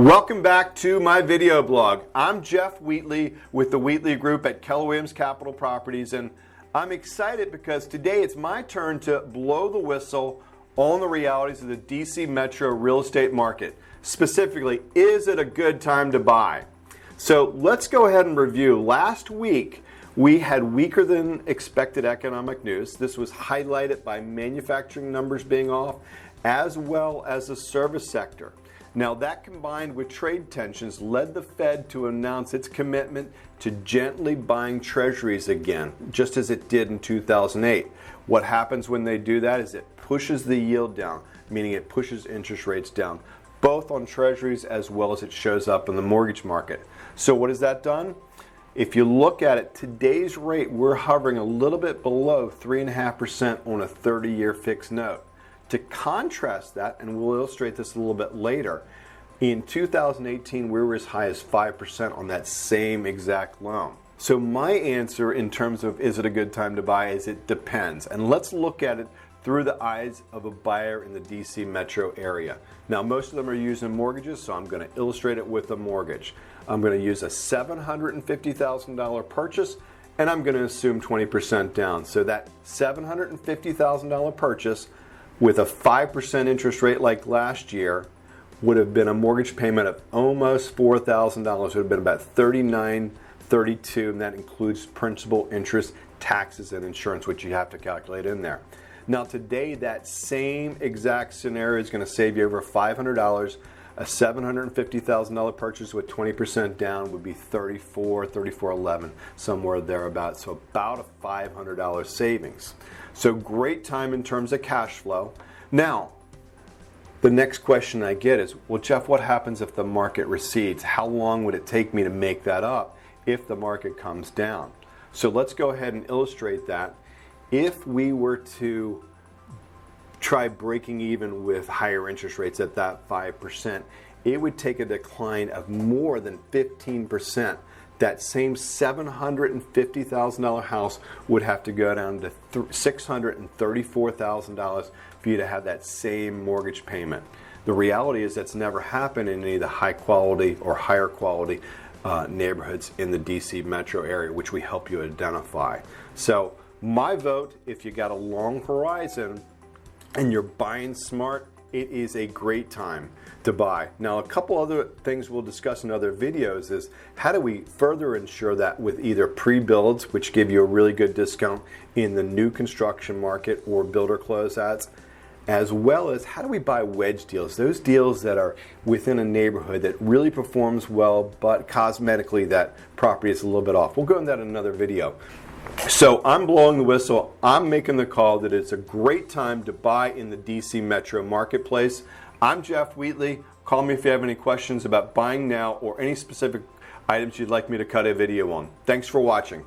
Welcome back to my video blog. I'm Jeff Wheatley with the Wheatley Group at Keller Williams Capital Properties, and I'm excited because today it's my turn to blow the whistle on the realities of the DC Metro real estate market. Specifically, is it a good time to buy? So let's go ahead and review. Last week, we had weaker than expected economic news. This was highlighted by manufacturing numbers being off, as well as the service sector. Now that combined with trade tensions led the Fed to announce its commitment to gently buying treasuries again, just as it did in 2008. What happens when they do that is it pushes the yield down, meaning it pushes interest rates down, both on treasuries as well as it shows up in the mortgage market. So what has that done? If you look at it, today's rate, we're hovering a little bit below 3.5% on a 30-year fixed note. To contrast that, and we'll illustrate this a little bit later, in 2018 we were as high as 5% on that same exact loan. So my answer in terms of is it a good time to buy is it depends. And let's look at it through the eyes of a buyer in the DC metro area. Now most of them are using mortgages, so I'm going to illustrate it with a mortgage. I'm going to use a $750,000 purchase, and I'm going to assume 20% down. So that $750,000 purchase with a 5% interest rate like last year would have been a mortgage payment of almost $4,000. It would have been about $39.32, and that includes principal, interest, taxes, and insurance, which you have to calculate in there. Now today, that same exact scenario is going to save you over $500. A $750,000 purchase with 20% down would be $34.11, somewhere thereabouts. So about a $500 savings. So great time in terms of cash flow. Now, the next question I get is, well, Jeff, what happens if the market recedes? How long would it take me to make that up if the market comes down? So let's go ahead and illustrate that. If we were to try breaking even with higher interest rates at that 5%, it would take a decline of more than 15%. That same $750,000 house would have to go down to $634,000 for you to have that same mortgage payment. The reality is that's never happened in any of the high quality or higher quality neighborhoods in the DC metro area, which we help you identify. So my vote, if you got a long horizon and you're buying smart, it is a great time to buy. Now, a couple other things we'll discuss in other videos is how do we further ensure that with either pre-builds, which give you a really good discount in the new construction market, or builder closeouts, as well as how do we buy wedge deals, those deals that are within a neighborhood that really performs well, but cosmetically that property is a little bit off. We'll go into that in another video. So I'm blowing the whistle. I'm making the call that it's a great time to buy in the DC metro marketplace. I'm Jeff Wheatley. Call me if you have any questions about buying now or any specific items you'd like me to cut a video on. Thanks for watching.